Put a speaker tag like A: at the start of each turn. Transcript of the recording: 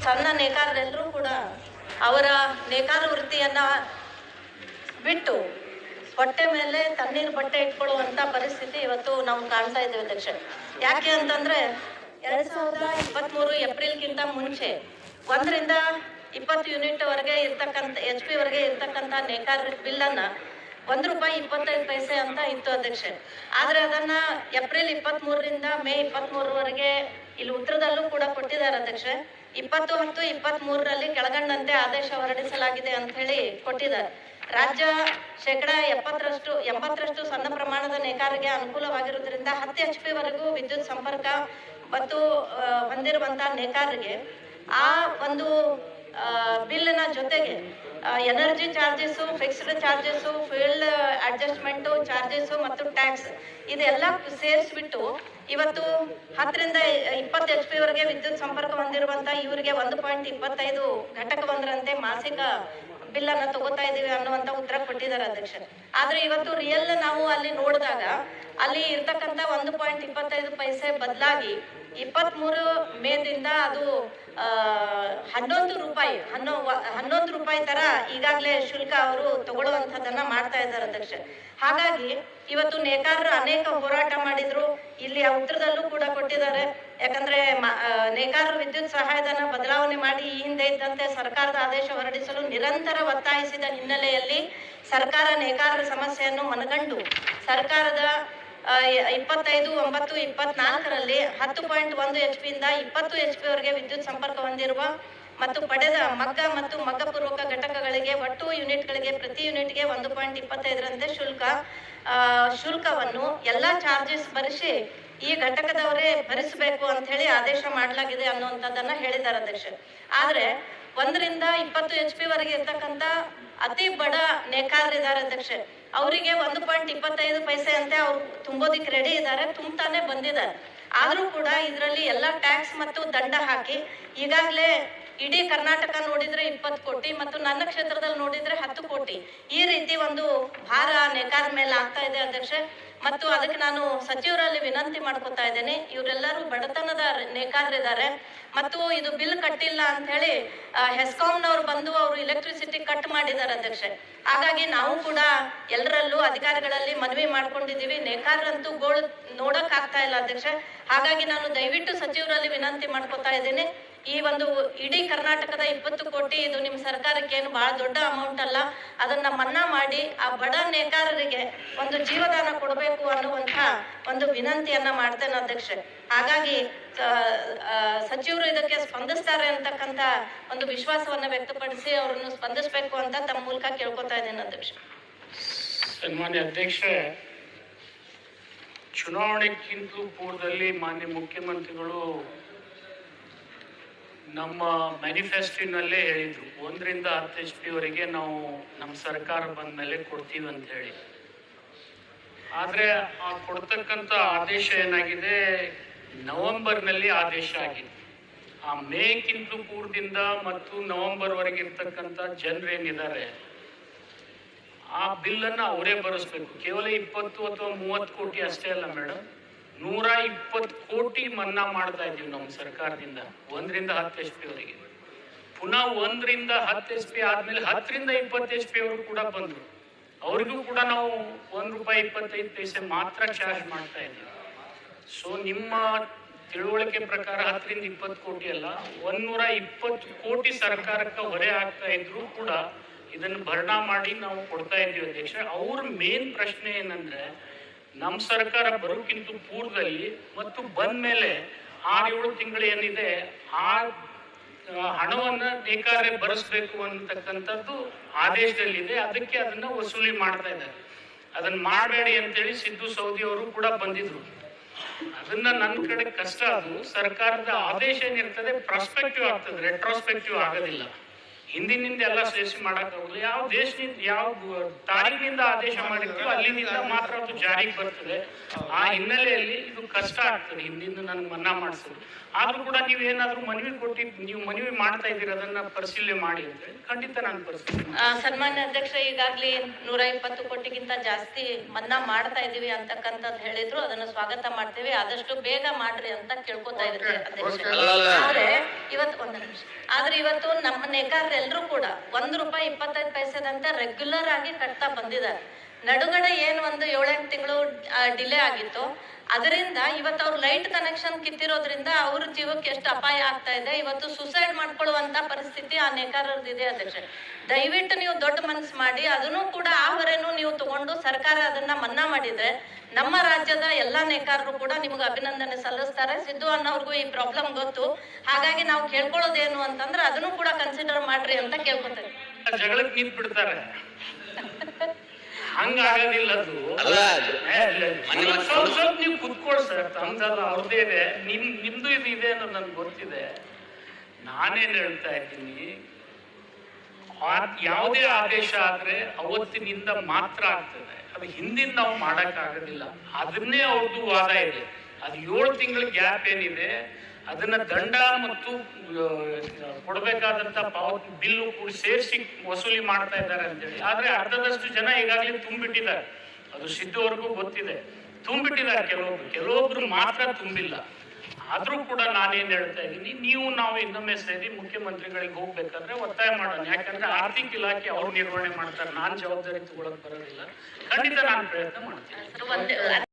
A: ಸಣ್ಣ ನೇಕಾರರೆಲ್ಲರೂ ಕೂಡ ಅವರ ನೇಕಾರ ವೃತ್ತಿಯನ್ನ ಬಿಟ್ಟು ಹೊಟ್ಟೆ ಮೇಲೆ ತಣ್ಣೀರು ಬಟ್ಟೆ ಇಟ್ಕೊಳ್ಳುವಂತ ಪರಿಸ್ಥಿತಿ ಇವತ್ತು ನಾವು ಕಾಣ್ತಾ ಇದ್ದೇವೆ ಅಧ್ಯಕ್ಷ. ಯಾಕೆ ಅಂತಂದ್ರೆ 2023 ಏಪ್ರಿಲ್ಗಿಂತ ಮುಂಚೆ 1 ರಿಂದ 20 ಯೂನಿಟ್ ವರೆಗೆ ಇರ್ತಕ್ಕಂಥ HP ವರೆಗೆ ಇರ್ತಕ್ಕಂಥ ನೇಕಾರ ಬಿಲ್ ಅನ್ನ ₹1.25 ಅಂತ ಇತ್ತು ಅಧ್ಯಕ್ಷ. ಆದ್ರೆ ಅದನ್ನ ಏಪ್ರಿಲ್ 23ರಿಂದ ಮೇ 23ರವರೆಗೆ ಇಲ್ಲಿ ಉತ್ತರದಲ್ಲೂ ಕೂಡ ಕೊಟ್ಟಿದ್ದಾರೆ ಅಧ್ಯಕ್ಷ. 20/10/23ರಲ್ಲಿ ಕೆಳಗಂಡಂತೆ ಆದೇಶ ಹೊರಡಿಸಲಾಗಿದೆ ಅಂತ ಹೇಳಿ ಕೊಟ್ಟಿದ್ದಾರೆ. ರಾಜ್ಯ 80% ಸಣ್ಣ ಪ್ರಮಾಣದ ನೇಕಾರರಿಗೆ ಅನುಕೂಲವಾಗಿರುವುದರಿಂದ 10 HP ವರೆಗೂ ವಿದ್ಯುತ್ ಸಂಪರ್ಕ ಮತ್ತು ಹೊಂದಿರುವಂತಹ ನೇಕಾರರಿಗೆ ಆ ಒಂದು ಬಿಲ್ಲಿನ ಜೊತೆಗೆ energy charges, fixed charges, field adjustment charges ಮತ್ತು ಟ್ಯಾಕ್ಸ್ ಇದೆಲ್ಲ ಸೇರಿಸ್ಬಿಟ್ಟು ಇವತ್ತು 10 ರಿಂದ 20 HP ವರೆಗೆ ವಿದ್ಯುತ್ ಸಂಪರ್ಕ ಹೊಂದಿರುವಂತ ಇವರಿಗೆ 1.25 ಘಟಕ ಒಂದರಂತೆ ಮಾಸಿಕ ಬಿಲ್ ಅನ್ನ ತಗೋತಾ ಇದೀವಿ ಅನ್ನುವಂತ ಉತ್ತರ ಕೊಟ್ಟಿದ್ದಾರೆ ಅಧ್ಯಕ್ಷ. ಆದ್ರೆ ಇವತ್ತು ರಿಯಲ್ ನಾವು ಅಲ್ಲಿ ನೋಡಿದಾಗ ಅಲ್ಲಿ ಇರ್ತಕ್ಕಂಥ 1.25 ಬದಲಾಗಿ 23 ಮೇದಿಂದ ಅದು ₹11 ತರ ಈಗಾಗಲೇ ಶುಲ್ಕ ಅವರು ತಗೊಳ್ಳುವಂಥದ್ದನ್ನ ಮಾಡ್ತಾ ಇದ್ದಾರೆ ಅಧ್ಯಕ್ಷ. ಹಾಗಾಗಿ ಇವತ್ತು ನೇಕಾರರು ಅನೇಕ ಹೋರಾಟ ಮಾಡಿದ್ರು. ಇಲ್ಲಿ ಉತ್ತರದಲ್ಲೂ ಕೂಡ ಕೊಟ್ಟಿದ್ದಾರೆ. ಯಾಕಂದ್ರೆ ನೇಕಾರರು ವಿದ್ಯುತ್ ಸಹಾಯಧನ ಬದಲಾವಣೆ ಮಾಡಿ ಈ ಹಿಂದೆ ಇದ್ದಂತೆ ಸರ್ಕಾರದ ಆದೇಶ ಹೊರಡಿಸಲು ನಿರಂತರ ಒತ್ತಾಯಿಸಿದ ಹಿನ್ನೆಲೆಯಲ್ಲಿ ಸರ್ಕಾರ ನೇಕಾರರ ಸಮಸ್ಯೆಯನ್ನು ಮನಗಂಡು ಸರ್ಕಾರದ 25/9/24ರಲ್ಲಿ 10.1 HP ಇಂದ 20 HP ವರೆಗೆ ವಿದ್ಯುತ್ ಸಂಪರ್ಕ ಹೊಂದಿರುವ ಮತ್ತು ಪಡೆದ ಮಗ್ಗ ಮತ್ತು ಮಗ್ಗಪೂರ್ವಕ ಘಟಕಗಳಿಗೆ ಒಟ್ಟು ಯೂನಿಟ್ಗಳಿಗೆ ಪ್ರತಿ ಯೂನಿಟ್ಗೆ 1.25ರಂತೆ ಶುಲ್ಕವನ್ನು ಎಲ್ಲಾ ಚಾರ್ಜಸ್ ಭರಿಸಿ ಈ ಘಟಕದವರೇ ಭರಿಸಬೇಕು ಅಂತ ಹೇಳಿ ಆದೇಶ ಮಾಡಲಾಗಿದೆ ಅನ್ನುವಂಥದ್ದನ್ನ ಹೇಳಿದ್ದಾರೆ ಅಧ್ಯಕ್ಷ. ಆದ್ರೆ 1 ರಿಂದ 20 HP ವರೆಗೆ ಇರ್ತಕ್ಕಂಥ ಅತಿ ಬಡ ನೇಕಾರರಿದ್ದಾರೆ ಅಧ್ಯಕ್ಷ. ಅವರಿಗೆ 1.25 ಅಂತ ಅವ್ರು ತುಂಬೋದಿಕ್ಕೆ ರೆಡಿ ಇದ್ದಾರೆ, ತುಂಬತಾನೆ ಬಂದಿದ್ದಾರೆ. ಆದ್ರೂ ಕೂಡ ಇದರಲ್ಲಿ ಎಲ್ಲಾ ಟ್ಯಾಕ್ಸ್ ಮತ್ತು ದಂಡ ಹಾಕಿ ಈಗಾಗಲೇ ಇಡೀ ಕರ್ನಾಟಕ ನೋಡಿದ್ರೆ 20 ಕೋಟಿ ಮತ್ತು ನನ್ನ ಕ್ಷೇತ್ರದಲ್ಲಿ ನೋಡಿದ್ರೆ 10 ಕೋಟಿ ಈ ರೀತಿ ಒಂದು ಭಾರ ನೇಕಾರ ಮೇಲೆ ಆಗ್ತಾ ಇದೆ ಅಧ್ಯಕ್ಷ. ಮತ್ತು ಅದಕ್ಕೆ ನಾನು ಸಚಿವರಲ್ಲಿ ವಿನಂತಿ ಮಾಡ್ಕೊತಾ ಇದ್ದೇನೆ, ಇವರೆಲ್ಲರೂ ಬಡತನದ ನೇಕಾರರಿದ್ದಾರೆ ಮತ್ತು ಇದು ಬಿಲ್ ಕಟ್ಟಿಲ್ಲ ಅಂತ ಹೇಳಿ ಹೆಸ್ಕಾಂನವ್ರು ಬಂದು ಅವರು ಎಲೆಕ್ಟ್ರಿಸಿಟಿ ಕಟ್ ಮಾಡಿದ್ದಾರೆ ಅಧ್ಯಕ್ಷ. ಹಾಗಾಗಿ ನಾವು ಕೂಡ ಎಲ್ಲರಲ್ಲೂ ಅಧಿಕಾರಿಗಳಲ್ಲಿ ಮನವಿ ಮಾಡ್ಕೊಂಡಿದ್ದೀವಿ, ನೇಕಾರರಂತೂ ಗೋಳು ನೋಡಕ್ ಆಗ್ತಾ ಇಲ್ಲ ಅಧ್ಯಕ್ಷ. ಹಾಗಾಗಿ ನಾನು ದಯವಿಟ್ಟು ಸಚಿವರಲ್ಲಿ ವಿನಂತಿ ಮಾಡ್ಕೊತಾ ಇದ್ದೇನೆ, ಈ ಒಂದು ಇಡೀ ಕರ್ನಾಟಕದ 20 ಕೋಟಿ ಇದು ನಿಮ್ಮ ಸರ್ಕಾರಕ್ಕೆ ಏನು ಬಹಳ ದೊಡ್ಡ ಅಮೌಂಟ್ ಅಲ್ಲ, ಅದನ್ನ ಮನ್ನಾ ಮಾಡಿ ಆ ಬಡ ನೇಕಾರರಿಗೆ ಒಂದು ಜೀವದಾನ ಕೊಡಬೇಕು ಅನ್ನುವಂತ ಒಂದು ವಿನಂತಿಯನ್ನ ಮಾಡ್ತೇನೆ ಅಧ್ಯಕ್ಷ. ಹಾಗಾಗಿ ಸಚಿವರು ಇದಕ್ಕೆ ಸ್ಪಂದಿಸ್ತಾರೆ ಅಂತಕ್ಕಂತ ಒಂದು ವಿಶ್ವಾಸವನ್ನ ವ್ಯಕ್ತಪಡಿಸಿ ಅವರನ್ನು ಸ್ಪಂದಿಸಬೇಕು ಅಂತ ತಮ್ಮ ಮೂಲಕ ಕೇಳ್ಕೊತಾ ಇದ್ದೇನೆ ಅಧ್ಯಕ್ಷ.
B: ಸನ್ಮಾನ್ಯ ಅಧ್ಯಕ್ಷ, ಚುನಾವಣೆಗಿಂತಲೂ ಪೂರ್ವದಲ್ಲಿ ಮಾನ್ಯ ಮುಖ್ಯಮಂತ್ರಿಗಳು ನಮ್ಮ ಮ್ಯಾನಿಫೆಸ್ಟೋನಲ್ಲೇ ಹೇಳಿದ್ರು 1 ರಿಂದ 10 HP ವರೆಗೆ ನಾವು ನಮ್ಮ ಸರ್ಕಾರ ಬಂದ ಮೇಲೆ ಕೊಡ್ತೀವಿ ಅಂತ ಹೇಳಿ. ಆದ್ರೆ ಆ ಕೊಡ್ತಕ್ಕಂಥ ಆದೇಶ ಏನಾಗಿದೆ, ನವೆಂಬರ್ನಲ್ಲಿ ಆದೇಶ ಆಗಿದೆ. ಆ ಮೇಗಿಂತಲೂ ಪೂರ್ವದಿಂದ ಮತ್ತು ನವೆಂಬರ್ವರೆಗೆ ಇರ್ತಕ್ಕಂಥ ಜನರೇನಿದ್ದಾರೆ ಆ ಬಿಲ್ಲನ್ನು ಅವರೇ ಭರಿಸ್ಬೇಕು. ಕೇವಲ 20 ಅಥವಾ 30 ಕೋಟಿ ಅಷ್ಟೇ ಅಲ್ಲ ಮೇಡಮ್, 120 ಕೋಟಿ ಮನ್ನಾ ಮಾಡ್ತಾ ಇದ್ದೀವಿ ನಮ್ಮ ಸರ್ಕಾರದಿಂದ 1 ರಿಂದ 10 HP ವರೆಗೆ. ಪುನಃ 1 ರಿಂದ 10 HP ಆದ್ಮೇಲೆ 10 ರಿಂದ 20 HP ಅವರು ಕೂಡ ಬಂದ್ರು, ಅವ್ರಿಗೂ ಕೂಡ ನಾವು ₹1.25 ಮಾತ್ರ ಚಾರ್ಜ್ ಮಾಡ್ತಾ ಇದ್ದೀವಿ. ಸೊ ನಿಮ್ಮ ತಿಳುವಳಿಕೆ ಪ್ರಕಾರ 10 ರಿಂದ 20 ಕೋಟಿ ಅಲ್ಲ, 120 ಕೋಟಿ ಸರ್ಕಾರಕ್ಕೆ ಹೊರೆ ಆಗ್ತಾ ಇದ್ರು ಕೂಡ ಇದನ್ನು ಭರಣಾ ಮಾಡಿ ನಾವು ಕೊಡ್ತಾ ಇದ್ದೀವಿ ಅಧ್ಯಕ್ಷ. ಅವ್ರ ಮೇನ್ ಪ್ರಶ್ನೆ ಏನಂದ್ರೆ, ನಮ್ಮ ಸರ್ಕಾರ ಬರೋಕ್ಕಿಂತ ಪೂರ್ವದಲ್ಲಿ ಮತ್ತು ಬಂದ ಮೇಲೆ 6-7 ತಿಂಗಳು ಏನಿದೆ ಆ ಹಣವನ್ನ ನೇಕಾರೇ ಭರಿಸ್ಬೇಕು ಅಂತಕ್ಕಂಥದ್ದು ಆದೇಶದಲ್ಲಿದೆ. ಅದಕ್ಕೆ ಅದನ್ನ ವಸೂಲಿ ಮಾಡ್ತಾ ಇದ್ದಾರೆ. ಅದನ್ನ ಮಾಡಬೇಡಿ ಅಂತೇಳಿ ಸಿದ್ದು ಸೌದಿ ಅವರು ಕೂಡ ಬಂದಿದ್ರು. ಅದನ್ನ ನನ್ನ ಕಡೆ ಕಷ್ಟ. ಅದು ಸರ್ಕಾರದ ಆದೇಶ ಏನಿರ್ತದೆ ಪ್ರಾಸ್ಪೆಕ್ಟಿವ್ ಆಗ್ತದೆ, ರೆಟ್ರೋಸ್ಪೆಕ್ಟಿವ್ ಆಗೋದಿಲ್ಲ. ಹಿಂದಿನಿಂದ ಎಲ್ಲ ಸೇರಿಸಿ ಮಾಡೋಕ್ಕಾಗಲ್ಲ. ಯಾವ ದೇಶದಿಂದ ಯಾವ ತಾರೀಕಿನಿಂದ ಆದೇಶ ಮಾಡಿರ್ತೀವೋ ಅಲ್ಲಿಂದ ಮಾತ್ರ ಅದು ಜಾರಿಗೆ ಬರ್ತದೆ. ಆ ಹಿನ್ನೆಲೆಯಲ್ಲಿ ಇದು ಕಷ್ಟ ಆಗ್ತದೆ ಹಿಂದಿಂದ ನನಗೆ ಮನ್ನಾ ಮಾಡಿಸೋದು. ಆದ್ರೂ ಕೂಡ ನೀವೇನಾದ್ರೂ ಮನವಿ ಕೊಟ್ಟಿದ್ದು, ನೀವು ಮನವಿ ಮಾಡ್ತಾ ಇದ್ದೀರಿ, ಅದನ್ನ ಪರಿಶೀಲನೆ ಮಾಡಿ ಅಂತ ಹೇಳಿ ಖಂಡಿತ ನಾನು ಪರಿಶೀಲನೆ.
A: ಸನ್ಮಾನ್ಯ ಅಧ್ಯಕ್ಷ, ಈಗಾಗಲೇ 120 ಕೋಟಿಗಿಂತ ಜಾಸ್ತಿ ಮನ್ನಾ ಮಾಡ್ತಾ ಇದೀವಿ ಅಂತಕ್ಕಂಥದ್ದು ಹೇಳಿದ್ರು. ಅದನ್ನು ಸ್ವಾಗತ ಮಾಡ್ತೀವಿ. ಆದಷ್ಟು ಬೇಗ ಮಾಡ್ರಿ ಅಂತ ಕೇಳ್ಕೊತಾ ಇದ್ರಿ ಅಧ್ಯಕ್ಷ. ಆದ್ರೆ ಇವತ್ತು ನಮ್ಮ ನೇಕಾರರೆಲ್ಲರೂ ಕೂಡ ₹1.25 ರೆಗ್ಯುಲರ್ ಆಗಿ ಕಟ್ತಾ ಬಂದಿದ್ದಾರೆ. ನಡುಗಡೆ ಏನು ಒಂದು 7-8 ತಿಂಗಳು ಡಿಲೇ ಆಗಿತ್ತು. ಅದರಿಂದ ಇವತ್ತು ಅವ್ರ ಲೈಟ್ ಕನೆಕ್ಷನ್ ಕಿತ್ತಿರೋದ್ರಿಂದ ಅವ್ರ ಜೀವಕ್ಕೆ ಎಷ್ಟು ಅಪಾಯ ಆಗ್ತಾ ಇದೆ. ಇವತ್ತು ಸುಸೈಡ್ ಮಾಡ್ಕೊಳ್ಳುವಂತ ಪರಿಸ್ಥಿತಿ ಆ ನೇಕಾರರದಿದೆ ಅಧ್ಯಕ್ಷ. ದಯವಿಟ್ಟು ನೀವು ದೊಡ್ಡ ಮನಸ್ಸು ಮಾಡಿ ಅದನ್ನು ಕೂಡ ಆ ಹೊರೆನೂ ನೀವು ತಗೊಂಡು ಸರ್ಕಾರ ಅದನ್ನ ಮನ್ನಾ ಮಾಡಿದ್ರೆ ನಮ್ಮ ರಾಜ್ಯದ ಎಲ್ಲಾ ನೇಕಾರರು ಕೂಡ ನಿಮ್ಗೆ ಅಭಿನಂದನೆ ಸಲ್ಲಿಸ್ತಾರೆ. ಸಿದ್ದು ಅನ್ನೋರ್ಗೂ ಈ ಪ್ರಾಬ್ಲಮ್ ಗೊತ್ತು. ಹಾಗಾಗಿ ನಾವು ಕೇಳ್ಕೊಳ್ಳೋದೇನು ಅಂತಂದ್ರೆ ಅದನ್ನು ಕೂಡ ಕನ್ಸಿಡರ್ ಮಾಡ್ರಿ ಅಂತ ಕೇಳ್ಕೊತೇವೆ.
B: ಜಗಳಕ್ಕೆ ನಿಂತು ಬಿಡ್ತಾರೆ, ಹಂಗಾಗೋದಿಲ್ಲ ಅದು. ಸ್ವಲ್ಪ ನೀವು ಕುತ್ಕೊಳ್ ಸರ್, ತಮ್ದಲ್ಲ ಅವ್ರದ್ದೇ ಇದೆ, ನಿಮ್ದು ಇದು ಇದೆ ಅನ್ನೋದು ನನ್ಗೆ ಗೊತ್ತಿದೆ. ನಾನೇನ್ ಹೇಳ್ತಾ ಇದ್ದೀನಿ, ಯಾವುದೇ ಆದೇಶ ಆದ್ರೆ ಅವತ್ತಿನಿಂದ ಮಾತ್ರ ಆಗ್ತದೆ. ಅದು ಹಿಂದಿನ ನಾವು ಮಾಡಕ್ ಆಗೋದಿಲ್ಲ. ಅದನ್ನೇ ಅವ್ರದ್ದು ವಾದ ಇದೆ. ಅದು 7 ತಿಂಗಳ ಗ್ಯಾಪ್ ಏನಿದೆ ಅದನ್ನ ದಂಡ ಮತ್ತು ಕೊಡಬೇಕಾದಂತ ಪಾವತಿ ಬಿಲ್ಲು ಕೂಡ ಸೇರಿಸಿ ವಸೂಲಿ ಮಾಡ್ತಾ ಇದ್ದಾರೆ ಅಂತೇಳಿ. ಆದ್ರೆ ಅರ್ಧದಷ್ಟು ಜನ ಈಗಾಗಲೇ ತುಂಬಿಟ್ಟಿದ್ದಾರೆ. ಅದು ಸಿದ್ದುವರೆಗೂ ಗೊತ್ತಿದೆ, ತುಂಬಿಟ್ಟಿದ್ದಾರೆ. ಕೆಲವೊಬ್ರು ಮಾತ್ರ ತುಂಬಿಲ್ಲ. ಆದ್ರೂ ಕೂಡ ನಾನೇನ್ ಹೇಳ್ತಾ ಇದ್ದೀನಿ, ನಾವು ಇನ್ನೊಮ್ಮೆ ಸೇರಿ ಮುಖ್ಯಮಂತ್ರಿಗಳಿಗೆ ಹೋಗ್ಬೇಕಾದ್ರೆ ಒತ್ತಾಯ ಮಾಡೋಣ. ಯಾಕಂದ್ರೆ ಆರ್ಥಿಕ ಇಲಾಖೆ ಅವ್ರು ನಿರ್ವಹಣೆ ಮಾಡ್ತಾರೆ, ನಾನ್ ಜವಾಬ್ದಾರಿ ತಗೊಳಕ್ ಬರೋದಿಲ್ಲ. ಖಂಡಿತ ನಾನು ಪ್ರಯತ್ನ ಮಾಡ್ತೀನಿ.